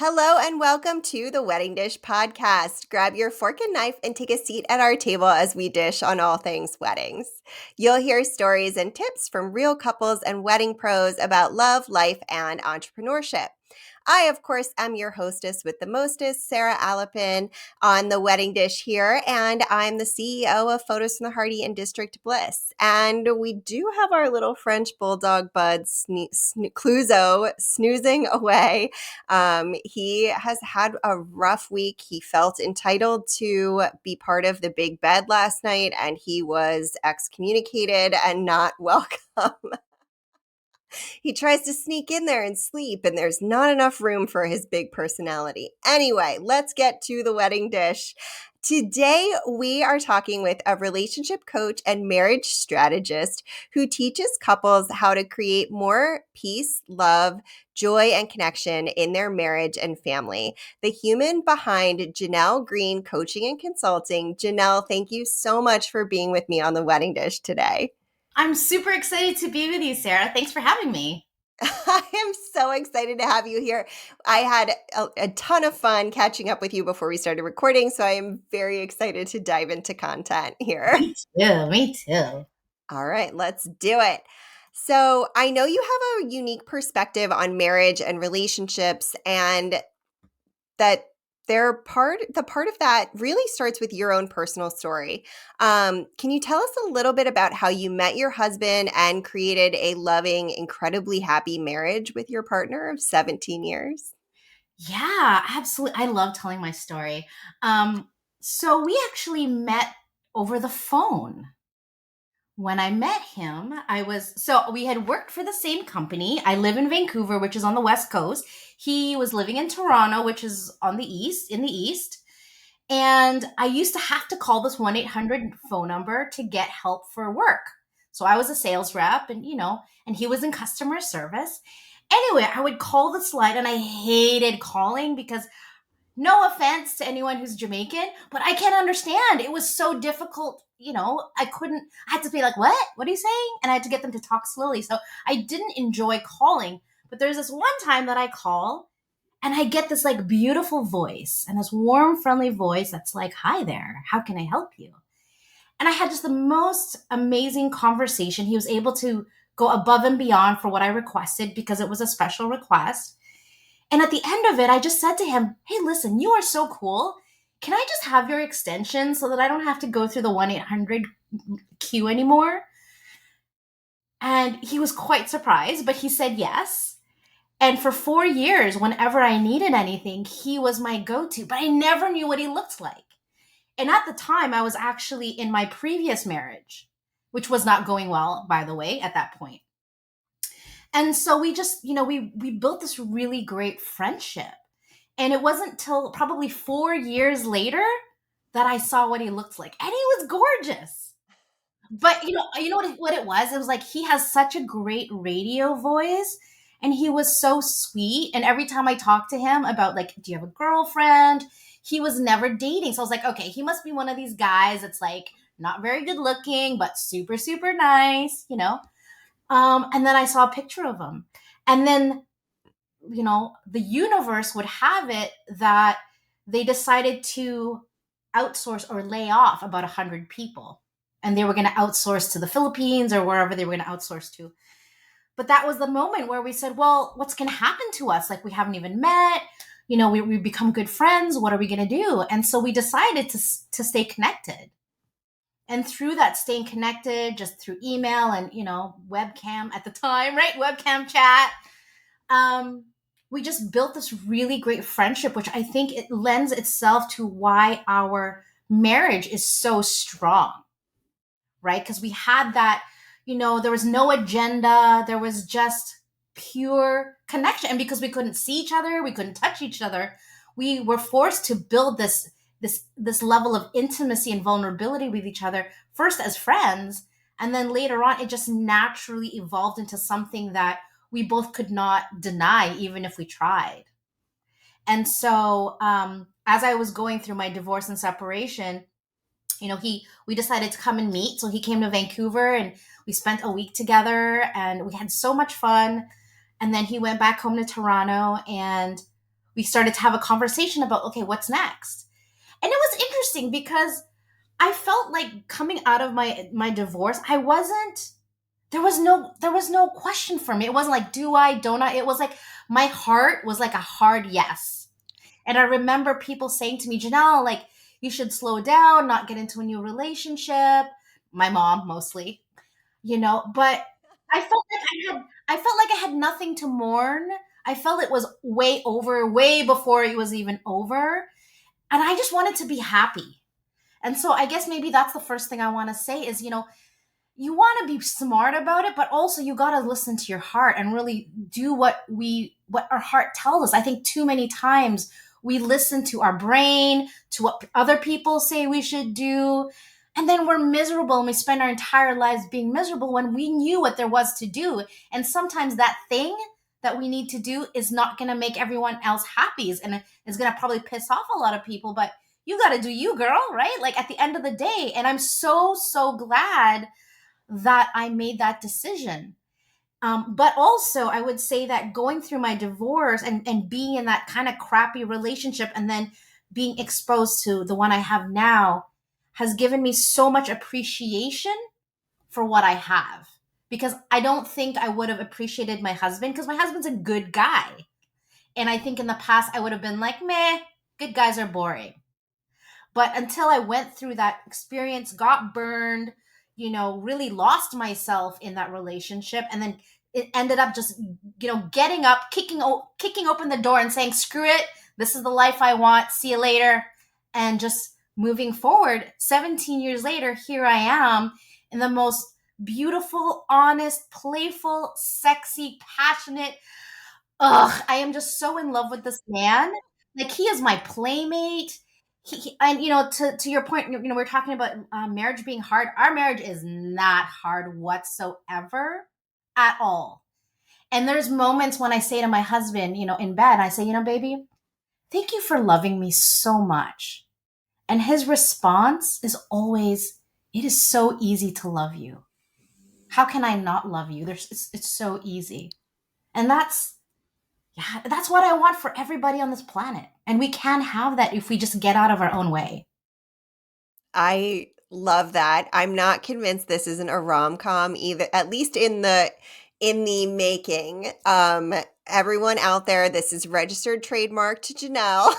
Hello and welcome to the Wedding Dish Podcast. Grab your fork and knife and take a seat at our table as we dish on all things weddings. You'll hear stories and tips from real couples and wedding pros about love, life, and entrepreneurship. I, of course, am your hostess with the mostest, Sarah Alapin, on the Wedding Dish here, and I'm the CEO of Photos from the Harty and District Bliss. And we do have our little French bulldog bud, Cluzo, snoozing away. He has had a rough week. He felt entitled to be part of the big bed last night, and he was excommunicated and not welcome. He tries to sneak in there and sleep, and there's not enough room for his big personality. Anyway, let's get to the wedding dish. Today, we are talking with a relationship coach and marriage strategist who teaches couples how to create more peace, love, joy, and connection in their marriage and family. The human behind Jeanell Green Coaching and Consulting. Jeanell, thank you so much for being with me on the wedding dish today. I'm super excited to be with you, Sarah. Thanks for having me. I am so excited to have you here. I had a ton of fun catching up with you before we started recording, so I am very excited to dive into content here. Me too. Me too. All right, let's do it. So, I know you have a unique perspective on marriage and relationships, and that the part of that really starts with your own personal story. Can you tell us a little bit about how you met your husband and created a loving, incredibly happy marriage with your partner of 17 years? Yeah, absolutely. I love telling my story. So we actually met over the phone. When I met him, we had worked for the same company. I live in Vancouver, which is on the West Coast. He was living in Toronto, which is on the East, in the East. And I used to have to call this 1-800 phone number to get help for work. So I was a sales rep and he was in customer service. Anyway, I would call this line and I hated calling because no offense to anyone who's Jamaican, but I can't understand. It was so difficult. I had to be like, what? What are you saying? And I had to get them to talk slowly. So I didn't enjoy calling. But there's this one time that I call and I get this like beautiful voice and this warm, friendly voice that's like, hi there, how can I help you? And I had just the most amazing conversation. He was able to go above and beyond for what I requested because it was a special request. And at the end of it, I just said to him, hey, listen, you are so cool. Can I just have your extension so that I don't have to go through the 1-800 queue anymore? And he was quite surprised, but he said yes. And for 4 years, whenever I needed anything, he was my go-to, but I never knew what he looked like. And at the time, I was actually in my previous marriage, which was not going well, by the way, at that point. And so we just, we built this really great friendship. And it wasn't till probably 4 years later that I saw what he looked like. And he was gorgeous. But you know what it was? It was like he has such a great radio voice and he was so sweet. And every time I talked to him about like, do you have a girlfriend? He was never dating. So I was like, okay, he must be one of these guys that's like not very good looking, but super, super nice. And then I saw a picture of him. And then, the universe would have it that they decided to outsource or lay off about 100 people. And they were going to outsource to the Philippines or wherever they were going to outsource to. But that was the moment where we said, well, what's going to happen to us? Like, we haven't even met. We become good friends. What are we going to do? And so we decided to stay connected. And through that staying connected, just through email and, webcam at the time, right? Webcam chat. We just built this really great friendship, which I think it lends itself to why our marriage is so strong, right? Because we had that, there was no agenda. There was just pure connection. And because we couldn't see each other, we couldn't touch each other, we were forced to build this level of intimacy and vulnerability with each other, first as friends, and then later on, it just naturally evolved into something that we both could not deny, even if we tried. And so, as I was going through my divorce and separation, we decided to come and meet. So he came to Vancouver and we spent a week together and we had so much fun. And then he went back home to Toronto and we started to have a conversation about, okay, what's next? And it was interesting because I felt like coming out of my divorce, I wasn't there was no question for me. It wasn't like, do I, don't I? It was like my heart was like a hard yes. And I remember people saying to me, Jeanell, like, you should slow down, not get into a new relationship. My mom mostly, but I felt like I had nothing to mourn. I felt it was way over, way before it was even over. And I just wanted to be happy. And so I guess maybe that's the first thing I want to say is, you want to be smart about it, but also you got to listen to your heart and really do what our heart tells us. I think too many times we listen to our brain, to what other people say we should do, and then we're miserable and we spend our entire lives being miserable when we knew what there was to do. And sometimes that thing that we need to do is not going to make everyone else happy, and it's going to probably piss off a lot of people, but you got to do you, girl, right? Like at the end of the day. And I'm so, so glad that I made that decision. But also, I would say that going through my divorce and being in that kind of crappy relationship and then being exposed to the one I have now has given me so much appreciation for what I have. Because I don't think I would have appreciated my husband because my husband's a good guy. And I think in the past, I would have been like, meh, good guys are boring. But until I went through that experience, got burned, really lost myself in that relationship, and then it ended up just, getting up, kicking open the door and saying, screw it, this is the life I want, see you later, and just moving forward. 17 years later, here I am in the most beautiful, honest, playful, sexy, passionate, I am just so in love with this man. Like he is my playmate. And to your point, we're talking about marriage being hard. Our marriage is not hard whatsoever, at all. And there's moments when I say to my husband, in bed, I say, baby, thank you for loving me so much. And his response is always, it is so easy to love you. How can I not love you? It's so easy. And that's what I want for everybody on this planet. And we can have that if we just get out of our own way. I love that. I'm not convinced this isn't a rom-com either, at least in the making. Everyone out there, this is registered trademark to Jeanell.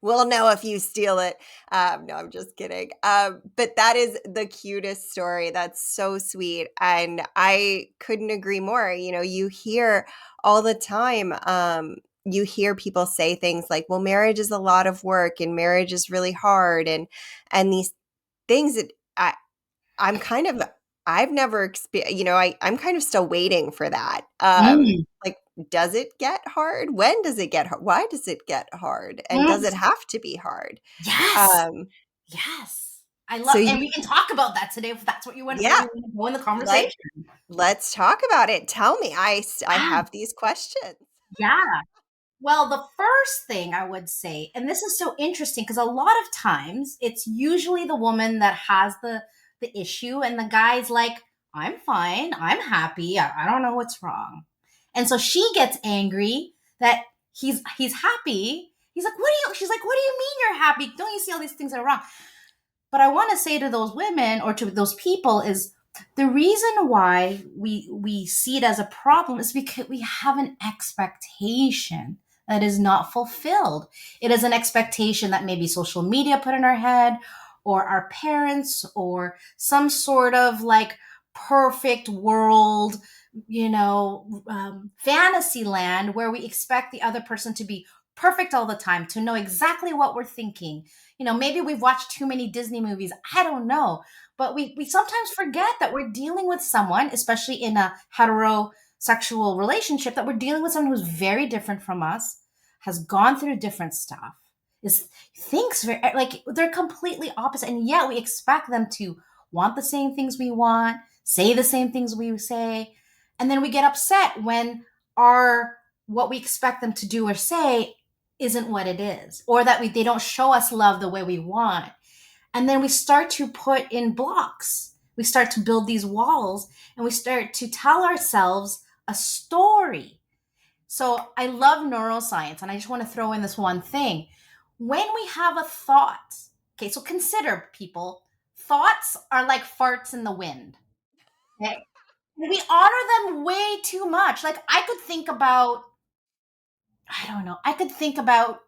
We'll know if you steal it. No, I'm just kidding. But that is the cutest story. That's so sweet. And I couldn't agree more. You hear all the time, you hear people say things like, well, marriage is a lot of work and marriage is really hard. And these things that I'm kind of, I've never experienced, I'm kind of still waiting for that. Mm, Like, does it get hard? When does it get hard? Why does it get hard? And does mm. it have to be hard? Yes. Um, Yes. I love, so and you, we can talk about that today if that's what you want, where yeah, you want to go in the let, conversation. let's talk about it. Tell me, I Yeah. have these questions. Yeah. Well, the first thing I would say, and this is so interesting because a lot of times it's usually the woman that has the issue, and the guy's like, "I'm fine, I'm happy, I don't know what's wrong," and so she gets angry that he's happy. He's like, "What do you?" She's like, "What do you mean you're happy? Don't you see all these things that are wrong?" But I want to say to those women or to those people is the reason why we see it as a problem is because we have an expectation that is not fulfilled. It is an expectation that maybe social media put in our head, or our parents, or some sort of like perfect world, fantasy land where we expect the other person to be perfect all the time, to know exactly what we're thinking. Maybe we've watched too many Disney movies. I don't know. But we sometimes forget that we're dealing with someone, especially in a heterosexual relationship, that we're dealing with someone who's very different from us, has gone through different stuff, is thinks very, like they're completely opposite. And yet we expect them to want the same things we want, say the same things we say. And then we get upset when our what we expect them to do or say isn't what it is, or that they don't show us love the way we want. And then we start to put in blocks. We start to build these walls, and we start to tell ourselves a story. So I love neuroscience, and I just want to throw in this one thing. When we have a thought, okay, so consider, people, thoughts are like farts in the wind. Okay? We honor them way too much. Like I could think about, I don't know, I could think about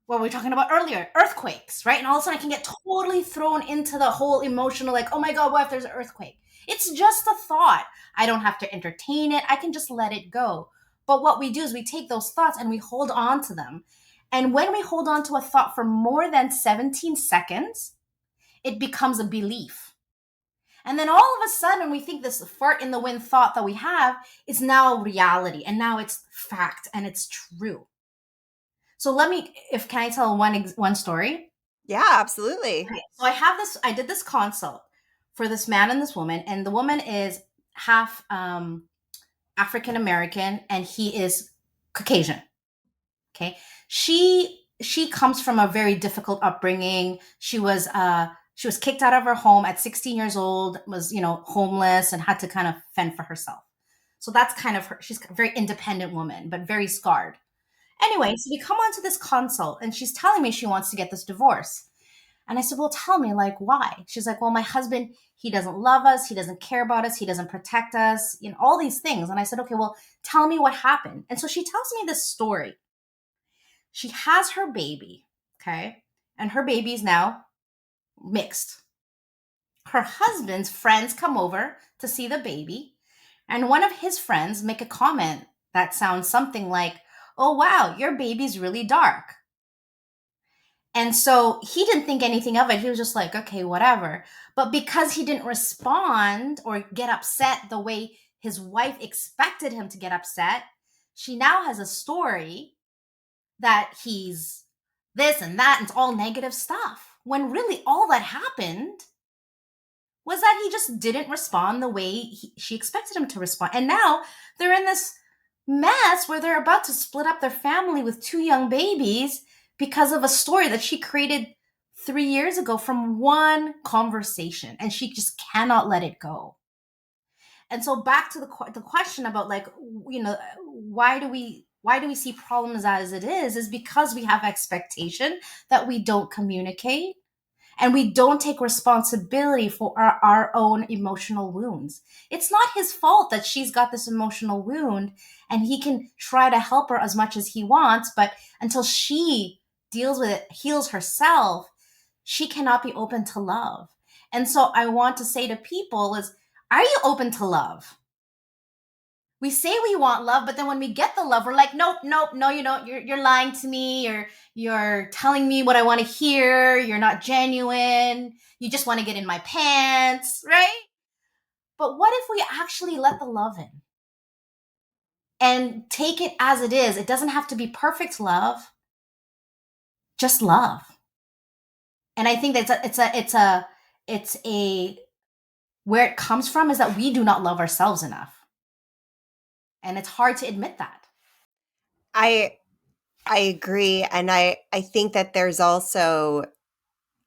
what we were talking about earlier, earthquakes, right? And all of a sudden I can get totally thrown into the whole emotional, like, oh my God, what if there's an earthquake? It's just a thought. I don't have to entertain it. I can just let it go. But what we do is we take those thoughts and we hold on to them. And when we hold on to a thought for more than 17 seconds, it becomes a belief. And then all of a sudden, we think this fart in the wind thought that we have is now reality. And now it's fact and it's true. So let me, if can I tell one story? Yeah, absolutely. Okay, so I did this consult for this man and this woman, and the woman is half African American and he is Caucasian. Okay. She comes from a very difficult upbringing. She was kicked out of her home at 16 years old, was, homeless and had to kind of fend for herself. So that's kind of her. She's a very independent woman, but very scarred. Anyway, so we come on to this consult and she's telling me she wants to get this divorce. And I said, well, tell me, like, why? She's like, well, my husband, he doesn't love us. He doesn't care about us. He doesn't protect us, all these things. And I said, okay, well, tell me what happened. And so she tells me this story. She has her baby, okay? And her baby is now mixed. Her husband's friends come over to see the baby. And one of his friends make a comment that sounds something like, oh, wow, your baby's really dark. And so he didn't think anything of it. He was just like, okay, whatever. But because he didn't respond or get upset the way his wife expected him to get upset, she now has a story that he's this and that, and it's all negative stuff. When really all that happened was that he just didn't respond the way she expected him to respond. And now they're in this mess where they're about to split up their family with two young babies because of a story that she created 3 years ago from one conversation, and she just cannot let it go. And so back to the question about, like, why do we see problems as it is because we have expectation that we don't communicate and we don't take responsibility for our own emotional wounds. It's not his fault that she's got this emotional wound, and he can try to help her as much as he wants, but until she deals with it, heals herself, she cannot be open to love. And so I want to say to people is, are you open to love? We say we want love, but then when we get the love, we're like, nope, nope, no, you don't. You're lying to me. You're telling me what I want to hear. You're not genuine. You just want to get in my pants, right? But what if we actually let the love in and take it as it is? It doesn't have to be perfect love, just love. And I think that it's a where it comes from is that we do not love ourselves enough. And it's hard to admit that. I I agree. And I think that there's also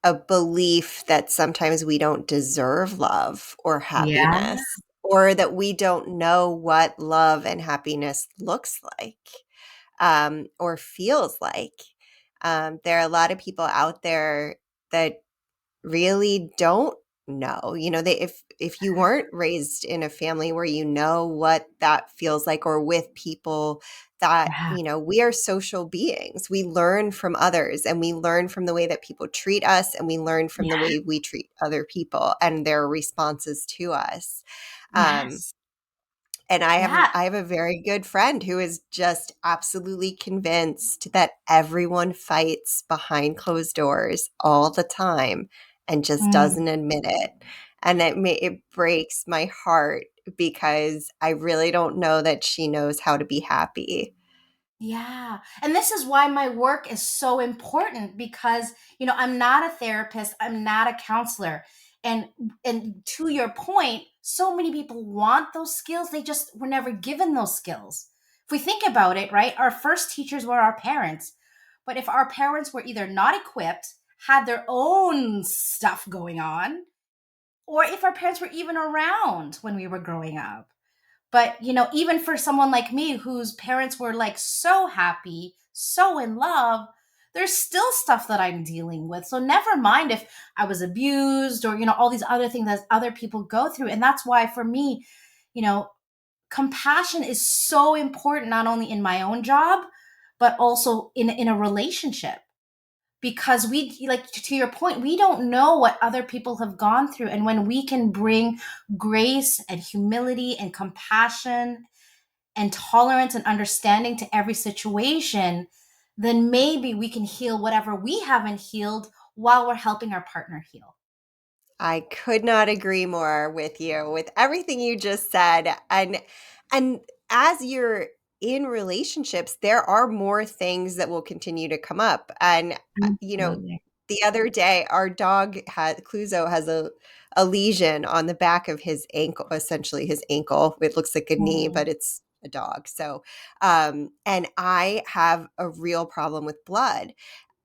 a belief that sometimes we don't deserve love or Yeah. happiness, or that we don't know what love and happiness looks like, or feels like. There are a lot of people out there that really don't know. If you weren't raised in a family where you know what that feels like, or with people that, Yeah. we are social beings. We learn from others, and we learn from the way that people treat us, and we learn from the Yeah. way we treat other people and their responses to us. Um, Yes. and I have Yeah. I have a very good friend who is just absolutely convinced that everyone fights behind closed doors all the time and just Mm. doesn't admit it. And it breaks my heart because I really don't know that she knows how to be happy. Yeah. And this is why my work is so important because, I'm not a therapist, I'm not a counselor. And to your point, so many people want those skills, they just were never given those skills. If we think about it, right? Our first teachers were our parents. But if our parents were either not equipped, had their own stuff going on, or if our parents were even around when we were growing up, But, even for someone like me whose parents were like so happy, so in love, there's still stuff that I'm dealing with. So never mind if I was abused or, all these other things that other people go through. And that's why for me, you know, compassion is so important, not only in my own job, but also in a relationship. Because we, like, to your point, we don't know what other people have gone through. And when we can bring grace and humility and compassion and tolerance and understanding to every situation, then maybe we can heal whatever we haven't healed while we're helping our partner heal. I could not agree more with you with everything you just said. And as you're in relationships, there are more things that will continue to come up. And Absolutely. the other day our dog had Cluzo has a lesion on the back of his ankle, essentially his ankle. It looks like a knee, Mm. but it's a dog. So and I have a real problem with blood.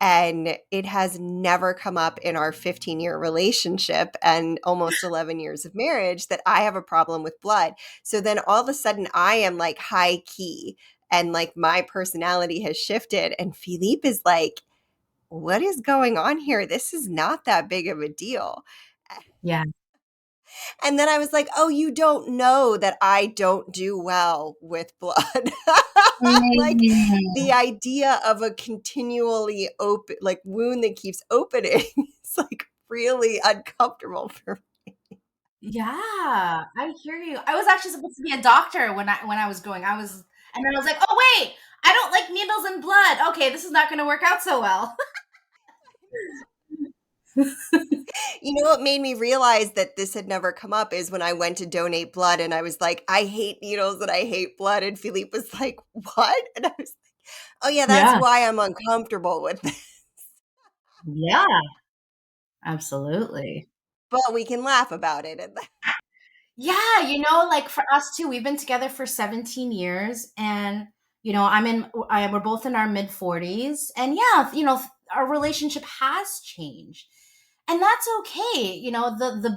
And it has never come up in our 15-year relationship and almost 11 years of marriage that I have a problem with blood. So then all of a sudden I am like high key and like my personality has shifted. And Philippe is like, what is going on here? This is not that big of a deal. Yeah. And then I was like, oh, you don't know that I don't do well with blood. Like Mm. the idea of a continually open, like wound that keeps opening is like really uncomfortable for me. Yeah, I hear you. I was actually supposed to be a doctor when I was going. And then I was like, oh wait, I don't like needles and blood. Okay, this is not going to work out so well. You know what made me realize that this had never come up is when I went to donate blood and I was like, I hate needles and I hate blood. And Philippe was like, what? And I was like, oh, yeah, that's Yeah. why I'm uncomfortable with this. Yeah, absolutely. But we can laugh about it. And Yeah, like for us too, we've been together for 17 years and we're both in our mid 40s and yeah, our relationship has changed. And that's okay.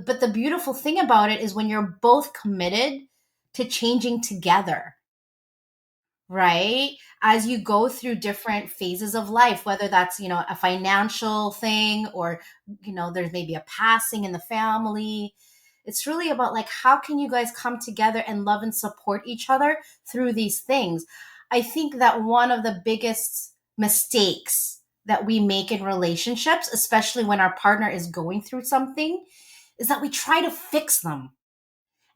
But the beautiful thing about it is when you're both committed to changing together, right? As you go through different phases of life, whether that's, a financial thing or, there's maybe a passing in the family. It's really about like, how can you guys come together and love and support each other through these things? I think that one of the biggest mistakes that we make in relationships, especially when our partner is going through something, is that we try to fix them.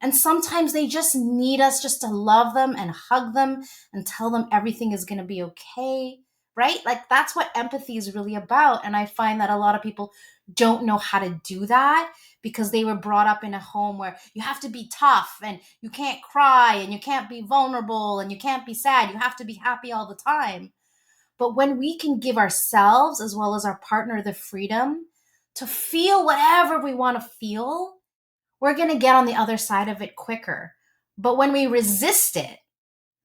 And sometimes they just need us just to love them and hug them and tell them everything is going to be okay. Right? Like that's what empathy is really about. And I find that a lot of people don't know how to do that because they were brought up in a home where you have to be tough and you can't cry and you can't be vulnerable and you can't be sad. You have to be happy all the time. But when we can give ourselves as well as our partner the freedom to feel whatever we want to feel, we're going to get on the other side of it quicker. But when we resist it,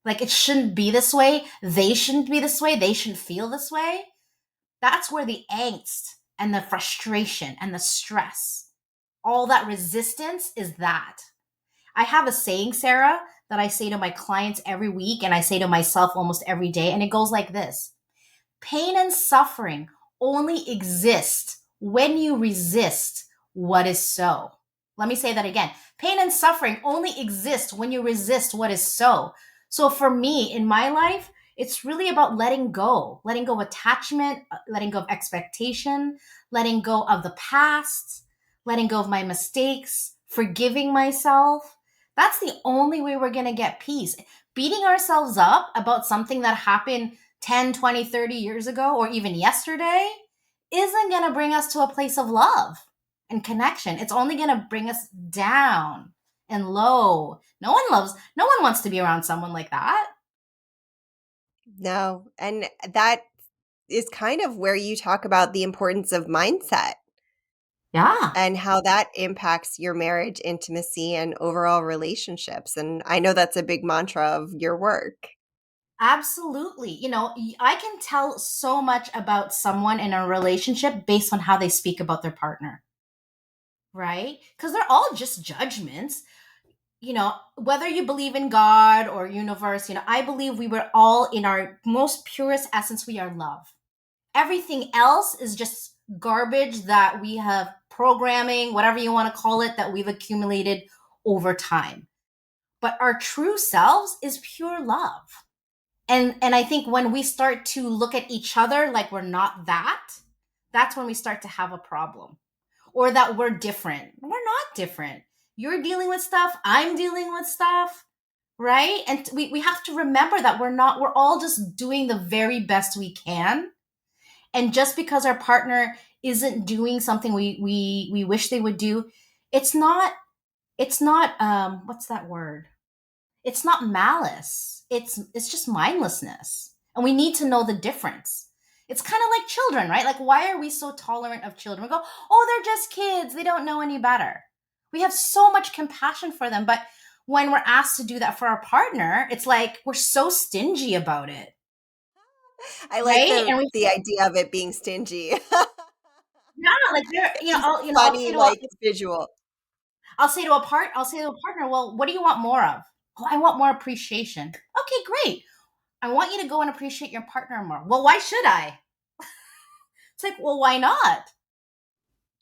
like it shouldn't be this way, they shouldn't be this way, they shouldn't feel this way, that's where the angst and the frustration and the stress, all that resistance is that. I have a saying, Sarah, that I say to my clients every week and I say to myself almost every day, and it goes like this: pain and suffering only exist when you resist what is so. Let me say that again. Pain and suffering only exist when you resist what is so. So for me in my life, it's really about letting go of attachment, letting go of expectation, letting go of the past, letting go of my mistakes, forgiving myself. That's the only way we're going to get peace. Beating ourselves up about something that happened 10, 20, 30 years ago, or even yesterday, isn't going to bring us to a place of love and connection. It's only going to bring us down and low. No one wants to be around someone like that. no, and that is kind of where you talk about the importance of mindset Yeah, and how that impacts your marriage, intimacy, and overall relationships. And I know that's a big mantra of your work. absolutely. I can tell so much about someone in a relationship based on how they speak about their partner, right? Because they're all just judgments. whether you believe in God or universe, I believe we were all in our most purest essence, we are love. Everything else is just garbage that we have programming, whatever you want to call it, that we've accumulated over time. But our true selves is pure love. And I think when we start to look at each other like we're not that, that's when we start to have a problem. Or that we're different. We're not different. You're dealing with stuff, I'm dealing with stuff, right? And we have to remember that we're all just doing the very best we can. And just because our partner isn't doing something we wish they would do, it's not what's that word? It's not malice. It's just mindlessness. And we need to know the difference. It's kind of like children, right? Like, why are we so tolerant of children? We go, oh, they're just kids. They don't know any better. We have so much compassion for them. But when we're asked to do that for our partner, it's like we're so stingy about it, I like right? the And we, the idea of it being stingy. yeah, like they're, It's just I'll funny, say like, visual. I'll say to a partner, well, what do you want more of? Oh, I want more appreciation. Okay, great. I want you to go and appreciate your partner more. Well, why should I? It's like, well, why not?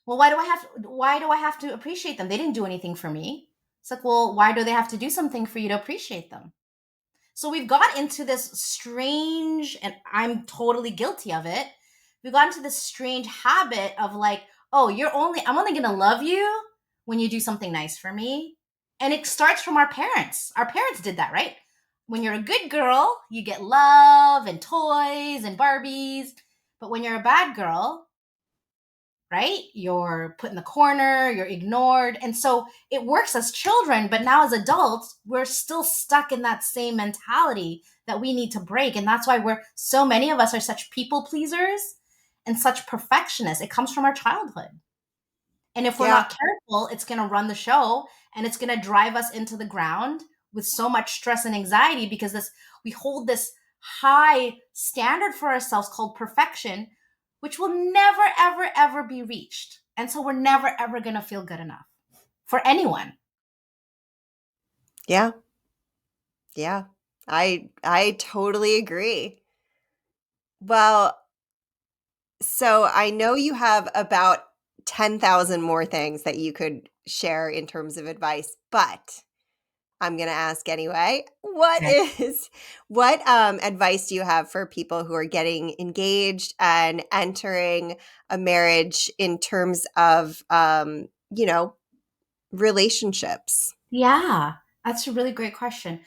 Well, why do I have to appreciate them? They didn't do anything for me. It's like, well, why do they have to do something for you to appreciate them? So we've got into this strange, and I'm totally guilty of it. We've got into this strange habit of like, oh, I'm only gonna love you when you do something nice for me. And it starts from our parents. Our parents did that, right? When you're a good girl, you get love and toys and Barbies. But when you're a bad girl, right? You're put in the corner, you're ignored. And so it works as children, but now as adults, we're still stuck in that same mentality that we need to break. And that's why so many of us are such people pleasers and such perfectionists. It comes from our childhood. And if we're Yeah. not careful, it's going to run the show and it's going to drive us into the ground with so much stress and anxiety because we hold this high standard for ourselves called perfection, which will never, ever, ever be reached. And so we're never, ever going to feel good enough for anyone. Yeah. Yeah. I totally agree. Well, so I know you have about 10,000 more things that you could share in terms of advice, but I'm going to ask anyway. Okay. What advice do you have for people who are getting engaged and entering a marriage in terms of relationships? Yeah, that's a really great question.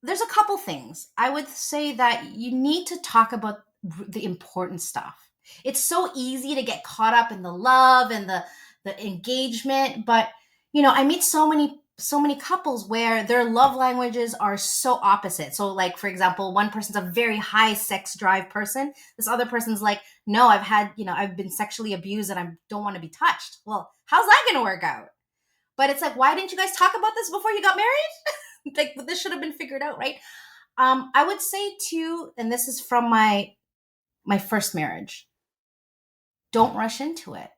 There's a couple things. I would say that you need to talk about the important stuff. It's so easy to get caught up in the love and the engagement, but I meet so many couples where their love languages are so opposite. So like for example, one person's a very high sex drive person. This other person's like, "No, I've been sexually abused and I don't want to be touched." Well, how's that going to work out? But it's like, why didn't you guys talk about this before you got married? Like, this should have been figured out, right? I would say too, and this is from my first marriage. Don't rush into it.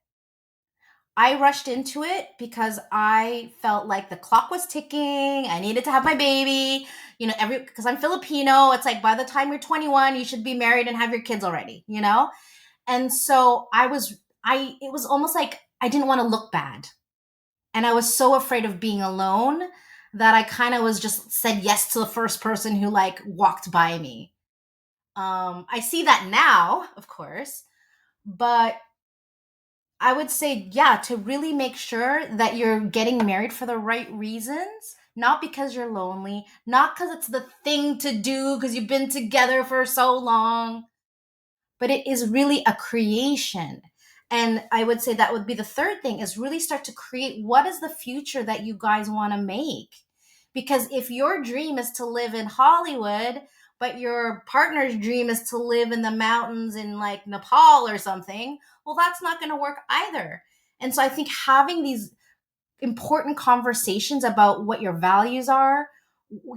I rushed into it because I felt like the clock was ticking. I needed to have my baby. Because I'm Filipino, it's like by the time you're 21, you should be married and have your kids already. And so it was almost like I didn't want to look bad. And I was so afraid of being alone that I kind of was just said yes to the first person who like walked by me. I see that now, of course, but I would say, yeah, to really make sure that you're getting married for the right reasons, not because you're lonely, not because it's the thing to do because you've been together for so long, but it is really a creation. And I would say that would be the third thing is really start to create what is the future that you guys want to make. Because if your dream is to live in Hollywood, but your partner's dream is to live in the mountains in like Nepal or something, well, that's not going to work either. And so I think having these important conversations about what your values are,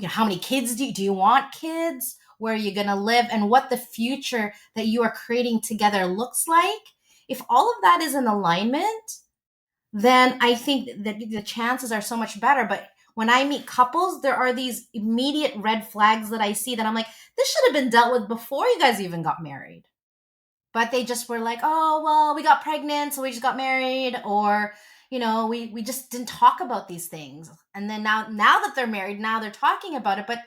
how many kids do you want kids, where you're going to live, and what the future that you are creating together looks like. If all of that is in alignment, then I think that the chances are so much better. But when I meet couples, there are these immediate red flags that I see that I'm like, this should have been dealt with before you guys even got married. But they just were like, oh, well, we got pregnant, so we just got married, or we just didn't talk about these things. And then now that they're married, now they're talking about it, but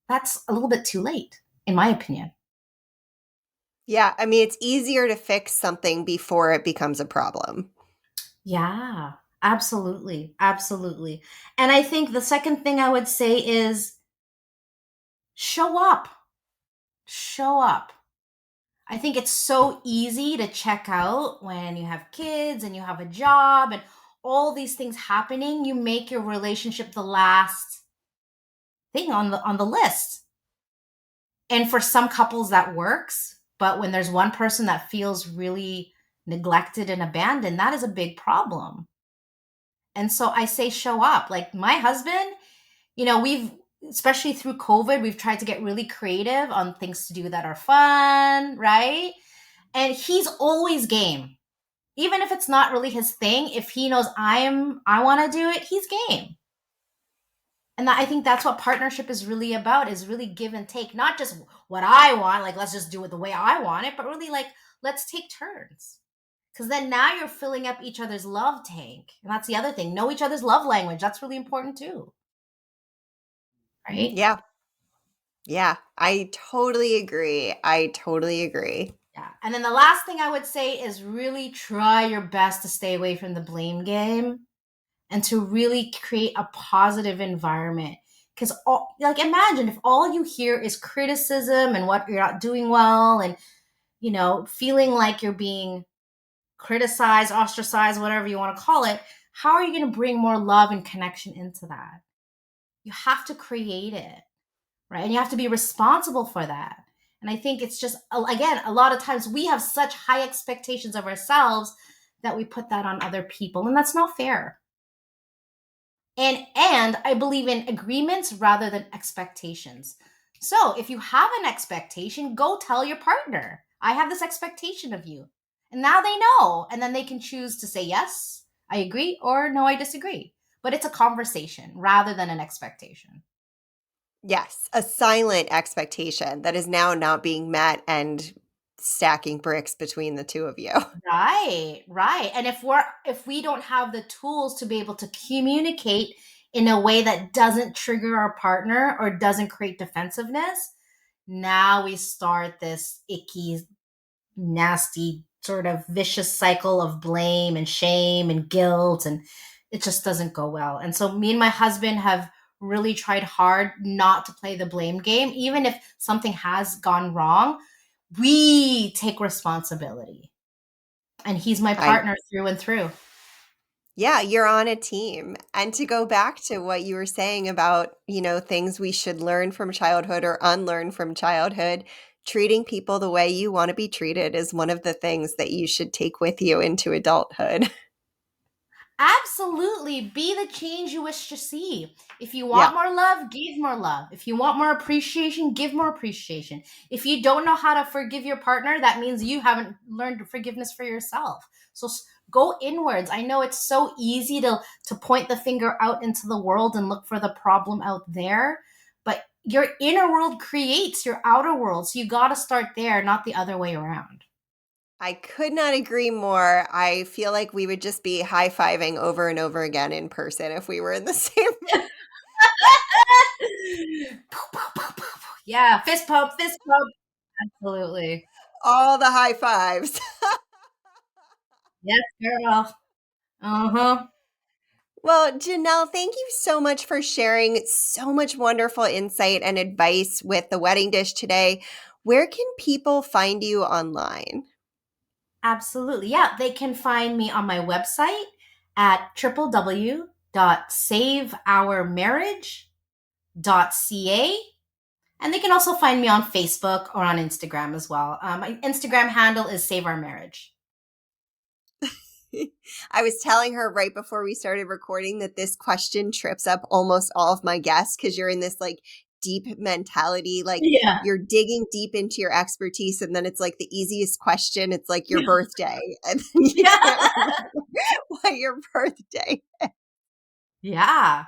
that's a little bit too late, in my opinion. Yeah, I mean, it's easier to fix something before it becomes a problem. Yeah, absolutely. Absolutely. And I think the second thing I would say is show up. Show up. I think it's so easy to check out when you have kids and you have a job and all these things happening. You make your relationship the last thing on the list. And for some couples that works, but when there's one person that feels really neglected and abandoned, that is a big problem. And so I say show up. Like my husband, we've especially through COVID, we've tried to get really creative on things to do that are fun, right? And he's always game. Even if it's not really his thing, if he knows I want to do it, he's game. And I think that's what partnership is really about, is really give and take, not just what I want, like let's just do it the way I want it, but really like let's take turns. Because then now you're filling up each other's love tank. And that's the other thing. Know each other's love language. That's really important too. Right? Yeah. Yeah, I totally agree. I totally agree. Yeah. And then the last thing I would say is really try your best to stay away from the blame game and to really create a positive environment. Because, like, imagine if all you hear is criticism and what you're not doing well, and, feeling like you're being criticized, ostracized, whatever you want to call it. How are you going to bring more love and connection into that? You have to create it, right? And you have to be responsible for that. And I think it's just, again, a lot of times we have such high expectations of ourselves that we put that on other people, and that's not fair. And I believe in agreements rather than expectations. So if you have an expectation, go tell your partner, I have this expectation of you. And now they know. And then they can choose to say, yes, I agree, or no, I disagree. But it's a conversation rather than an expectation. Yes, a silent expectation that is now not being met and stacking bricks between the two of you. Right, right. And if we don't have the tools to be able to communicate in a way that doesn't trigger our partner or doesn't create defensiveness, now we start this icky, nasty, sort of vicious cycle of blame and shame and guilt, and it just doesn't go well. And so me and my husband have really tried hard not to play the blame game. Even if something has gone wrong, we take responsibility, and he's my I partner through and through. Yeah, you're on a team. And to go back to what you were saying about, things we should learn from childhood or unlearn from childhood, treating people the way you want to be treated is one of the things that you should take with you into adulthood. Absolutely. Be the change you wish to see. If you Yeah, want more love, give more love. If you want more appreciation, give more appreciation. If you don't know how to forgive your partner, that means you haven't learned forgiveness for yourself. So go inwards. I know it's so easy to point the finger out into the world and look for the problem out there, but your inner world creates your outer world. So you got to start there, not the other way around. I could not agree more. I feel like we would just be high-fiving over and over again in person if we were in the same room. Yeah, fist pump, fist pump. Absolutely. All the high fives. Yes, girl. Uh-huh. Well, Jeanell, thank you so much for sharing so much wonderful insight and advice with the wedding dish today. Where can people find you online? Absolutely. Yeah, they can find me on my website at www.saveourmarriage.ca. And they can also find me on Facebook or on Instagram as well. My Instagram handle is Save Our Marriage. I was telling her right before we started recording that this question trips up almost all of my guests because you're in this like deep mentality, like Yeah. you're digging deep into your expertise, and then it's like the easiest question. It's like your birthday, and then you Yeah. can't remember what your birthday. Yeah.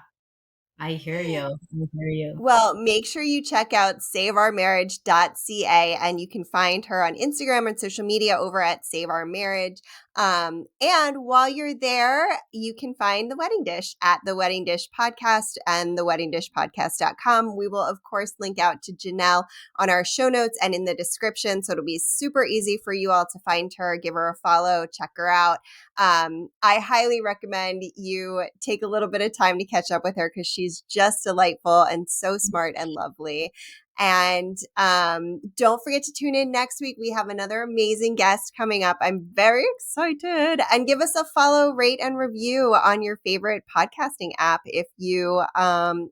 I hear you. I hear you. Well, make sure you check out saveourmarriage.ca and you can find her on Instagram and social media over at Save Our Marriage. And while you're there, you can find The Wedding Dish at The Wedding Dish Podcast and theweddingdishpodcast.com. We will, of course, link out to Jeanell on our show notes and in the description. So it'll be super easy for you all to find her, give her a follow, check her out. I highly recommend you take a little bit of time to catch up with her because she's just delightful and so smart and lovely. And don't forget to tune in next week. We have another amazing guest coming up. I'm very excited. And give us a follow, rate, and review on your favorite podcasting app if you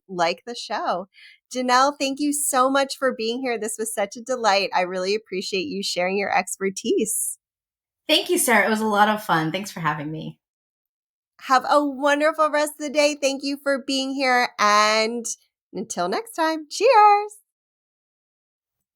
like the show. Jeanell, thank you so much for being here. This was such a delight. I really appreciate you sharing your expertise. Thank you, Sarah. It was a lot of fun. Thanks for having me. Have a wonderful rest of the day. Thank you for being here. And until next time, cheers.